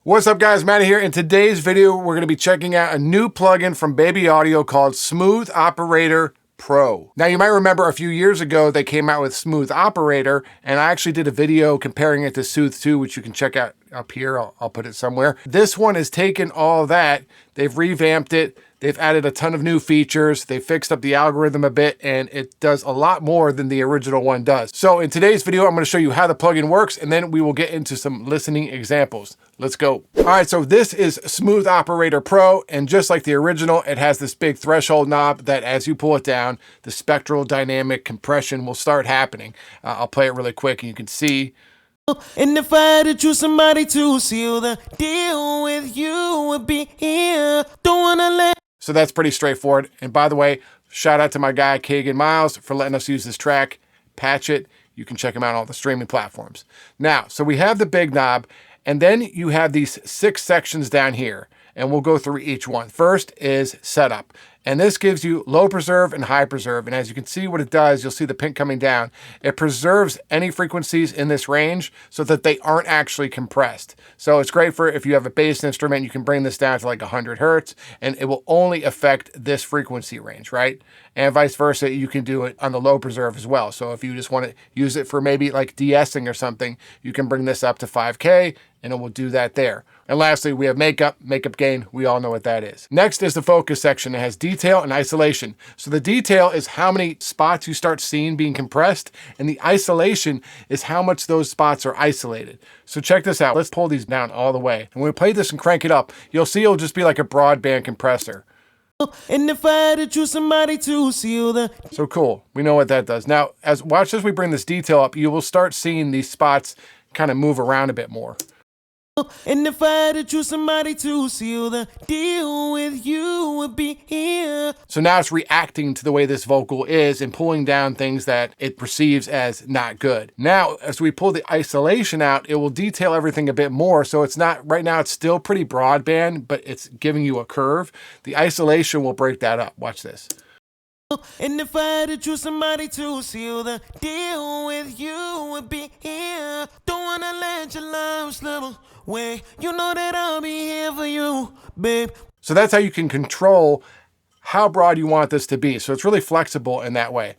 What's up guys, Matty here. In today's video, we're going to be checking out a new plugin from Baby Audio called Smooth Operator Pro. Now you might remember a few years ago, they came out with Smooth Operator, and I actually did a video comparing it to Soothe 2, which you can check out up here. I'll put it somewhere. This one has taken all that, they've revamped it, they've added a ton of new features, they fixed up the algorithm a bit, and it does a lot more than the original one does. So in today's video, I'm going to show you how the plugin works, and then we will get into some listening examples. Let's go. All right, so this is Smooth Operator Pro, and just like the original, it has this big threshold knob that as you pull it down, the spectral dynamic compression will start happening. I'll play it really quick and you can see. And if I had to choose somebody to seal the deal with, you would be here. Don't wanna let. So that's pretty straightforward. And by the way, shout out to my guy Kaygen Miles for letting us use this track. Patch it. You can check him out on all the streaming platforms. Now, so we have the big knob, and then you have these 6 sections down here, and we'll go through each one. First is setup. And this gives you low preserve and high preserve. And as you can see what it does, you'll see the pink coming down. It preserves any frequencies in this range so that they aren't actually compressed. So it's great for if you have a bass instrument, you can bring this down to like 100 hertz and it will only affect this frequency range, right? And vice versa, you can do it on the low preserve as well. So if you just want to use it for maybe like de-essing or something, you can bring this up to 5K and it will do that there. And lastly, we have makeup gain. We all know what that is. Next is the focus section. It has detail and isolation. So the detail is how many spots you start seeing being compressed, and the isolation is how much those spots are isolated. So check this out. Let's pull these down all the way. And when we play this and crank it up, you'll see it'll just be like a broadband compressor. And if I had to choose somebody to seal the. So cool. We know what that does. Now, watch as we bring this detail up, you will start seeing these spots kind of move around a bit more. And if I had to choose somebody to seal the deal with, you would be here. So now it's reacting to the way this vocal is and pulling down things that it perceives as not good. Now, as we pull the isolation out, it will detail everything a bit more. So it's not, right now it's still pretty broadband, but it's giving you a curve. The isolation will break that up. Watch this. And if I had to choose somebody to seal the deal with, you would be here. Don't wanna let your love slip away. You know that I'll be here for you, babe. So that's how you can control how broad you want this to be. So it's really flexible in that way.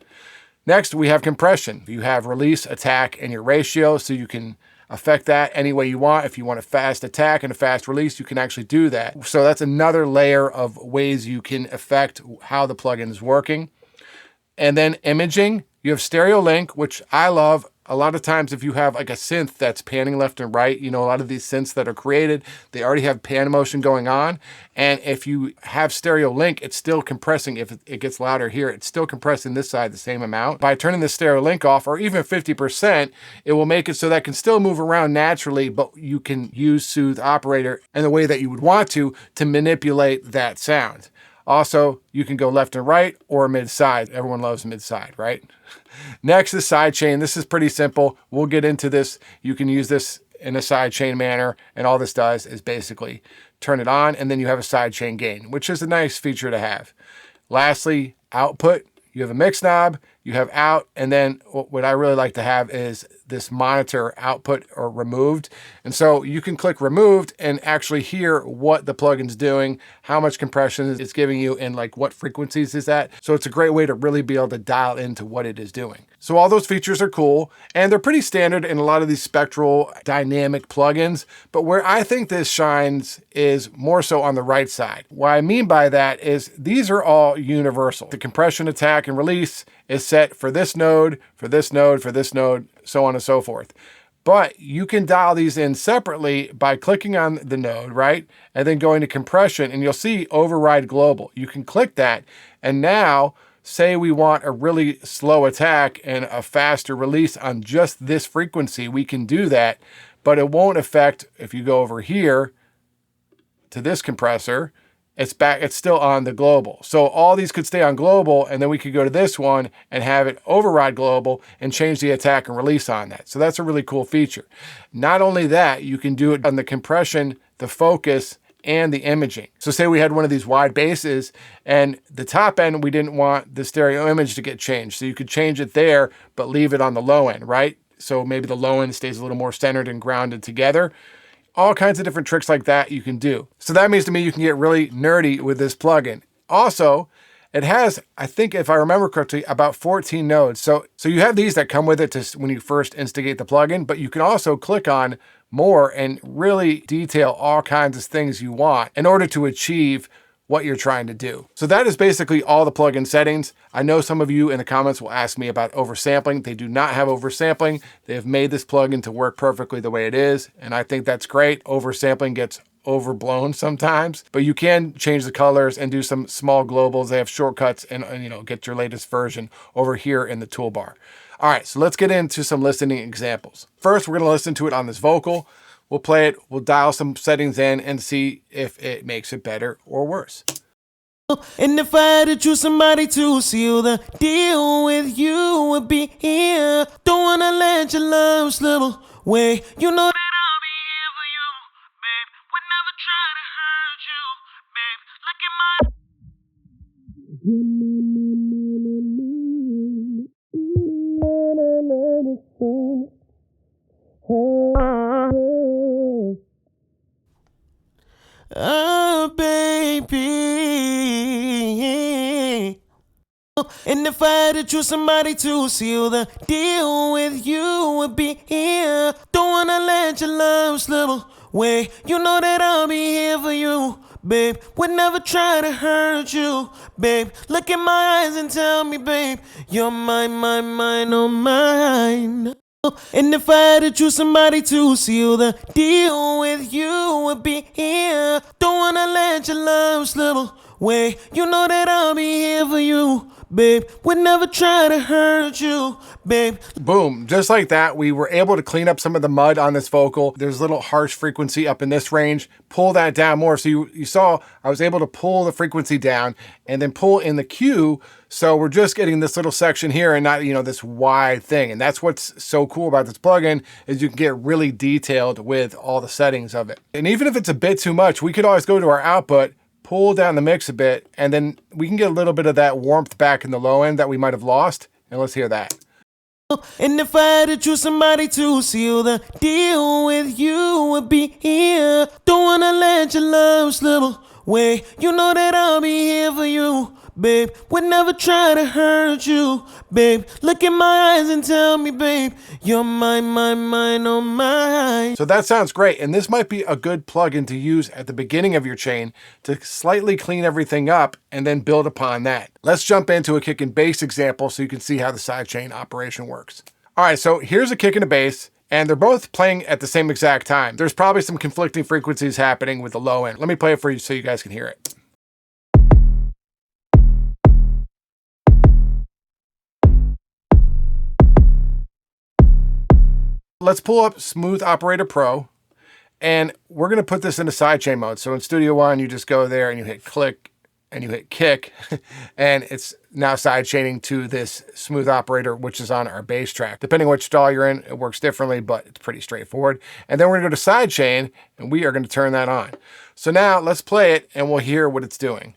Next, we have compression. You have release, attack, and your ratio, so you can affect that any way you want. If you want a fast attack and a fast release, you can actually do that. So that's another layer of ways you can affect how the plugin is working. And then imaging, you have stereo link, which I love. A lot of times if you have like a synth that's panning left and right, you know, a lot of these synths that are created, they already have pan motion going on. And if you have stereo link, it's still compressing. If it gets louder here, it's still compressing this side the same amount. By turning the stereo link off, or even 50%, it will make it so that it can still move around naturally, but you can use Smooth Operator in the way that you would want to manipulate that sound. Also, you can go left and right or mid-side. Everyone loves mid-side, right? Next is sidechain. This is pretty simple. We'll get into this. You can use this in a sidechain manner, and all this does is basically turn it on, and then you have a sidechain gain, which is a nice feature to have. Lastly, output. You have a mix knob, you have out, and then what I really like to have is this monitor output or removed. And so you can click removed and actually hear what the plugin's doing, how much compression it's giving you, and like what frequencies is that. So it's a great way to really be able to dial into what it is doing. So all those features are cool, and they're pretty standard in a lot of these spectral dynamic plugins, but where I think this shines is more so on the right side. What I mean by that is these are all universal. The compression, attack, and release is set for this node, for this node, for this node, so on and so forth. But you can dial these in separately by clicking on the node, right? And then going to compression, and you'll see override global. You can click that, and now say we want a really slow attack and a faster release on just this frequency, we can do that, but it won't affect, if you go over here to this compressor, it's still on the global. So all these could stay on global, and then we could go to this one and have it override global and change the attack and release on that. So that's a really cool feature. Not only that, you can do it on the compression, the focus, and the imaging. So say we had one of these wide basses, and the top end, we didn't want the stereo image to get changed. So you could change it there, but leave it on the low end, right? So maybe the low end stays a little more centered and grounded together. all kinds of different tricks like that you can do. So that means to me you can get really nerdy with this plugin. Also, it has, I think if I remember correctly, about 14 nodes. So you have these that come with it to when you first instigate the plugin, but you can also click on more and really detail all kinds of things you want in order to achieve what you're trying to do. So that is basically all the plugin settings. I know some of you in the comments will ask me about oversampling. They do not have oversampling. They have made this plugin to work perfectly the way it is, and I think that's great. Oversampling gets overblown sometimes, but you can change the colors and do some small globals. They have shortcuts and get your latest version over here in the toolbar. All right, so let's get into some listening examples. First, we're going to listen to it on this vocal. We'll play it, we'll dial some settings in and see if it makes it better or worse. And if I had to choose somebody to seal the deal with, you would be here. Don't wanna let your love slip away. You know that I'll be here for you, babe. Would never try to hurt you, babe. Look at my oh, baby. And if I had to choose somebody to seal the deal with, you would be here. Don't wanna let your love slip away. You know that I'll be here for you, babe. Would never try to hurt you, babe. Look in my eyes and tell me, babe, you're mine, oh mine. And if I had to choose somebody to seal the deal with, you would be here. Don't wanna let your love slip away. You know that I'll be here for you, babe. Would never try to hurt you, babe. Boom, just like that, we were able to clean up some of the mud on this vocal. There's a little harsh frequency up in this range. Pull that down more. So you saw I was able to pull the frequency down and then pull in the Q. So we're just getting this little section here and not, this wide thing. And that's what's so cool about this plugin is you can get really detailed with all the settings of it. And even if it's a bit too much, we could always go to our output, pull down the mix a bit, and then we can get a little bit of that warmth back in the low end that we might have lost. And let's hear that. And if I had to choose somebody to seal the deal with, you would be here. Don't wanna let your love slip away. You know that I'll be here for you, babe. Would never try to hurt you, babe. Look in my eyes and tell me, babe, you're mine, oh mine. So that sounds great. And this might be a good plugin to use at the beginning of your chain to slightly clean everything up and then build upon that. Let's jump into a kick and bass example so you can see how the sidechain operation works. All right, so here's a kick and a bass, and they're both playing at the same exact time. There's probably some conflicting frequencies happening with the low end. Let me play it for you so you guys can hear it. Let's pull up Smooth Operator Pro, and we're going to put this into sidechain mode. So in Studio One, you just go there and you hit click and you hit kick, and it's now sidechaining to this Smooth Operator, which is on our bass track. Depending which DAW you're in, it works differently, but it's pretty straightforward. And then we're going to go to sidechain, and we are going to turn that on. So now let's play it, and we'll hear what it's doing.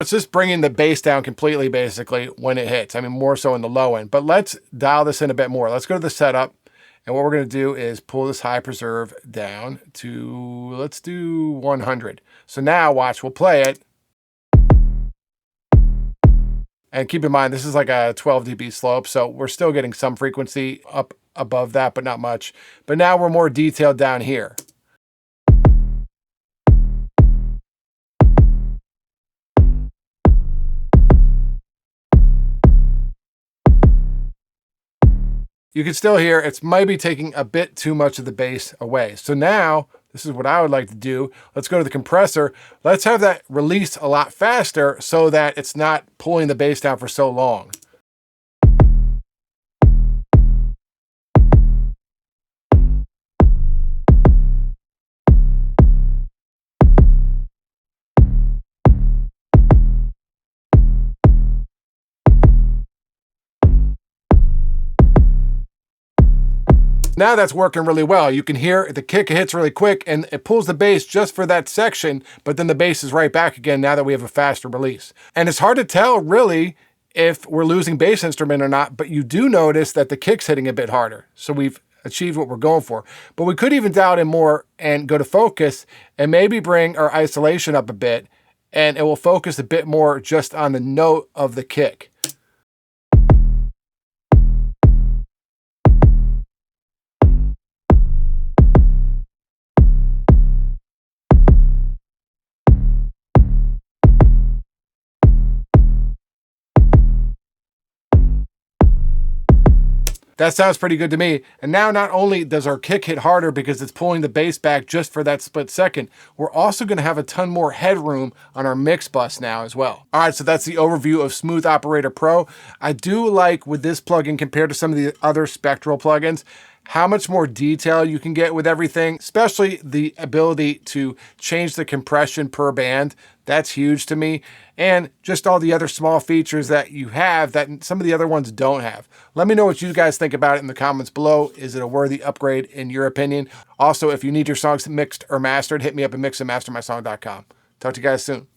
It's just bringing the bass down completely, basically, when it hits. I mean, more so in the low end. But let's dial this in a bit more. Let's go to the setup. And what we're going to do is pull this high preserve down to, let's do 100. So now, watch, we'll play it. And keep in mind, this is like a 12 dB slope. So we're still getting some frequency up above that, but not much. But now we're more detailed down here. You can still hear it's maybe taking a bit too much of the bass away. So now, this is what I would like to do. Let's go to the compressor. Let's have that release a lot faster so that it's not pulling the bass down for so long. Now that's working really well. You can hear the kick hits really quick and it pulls the bass just for that section, but then the bass is right back again now that we have a faster release. And it's hard to tell really if we're losing bass instrument or not, but you do notice that the kick's hitting a bit harder. So we've achieved what we're going for. But we could even dial it in more and go to focus and maybe bring our isolation up a bit, and it will focus a bit more just on the note of the kick. That sounds pretty good to me. And now not only does our kick hit harder because it's pulling the bass back just for that split second, we're also going to have a ton more headroom on our mix bus now as well. All right, so that's the overview of Smooth Operator Pro. I do like with this plugin compared to some of the other Spectral plugins, how much more detail you can get with everything, especially the ability to change the compression per band. That's huge to me. And just all the other small features that you have that some of the other ones don't have. Let me know what you guys think about it in the comments below. Is it a worthy upgrade in your opinion? Also, if you need your songs mixed or mastered, hit me up at mixandmastermysong.com. Talk to you guys soon.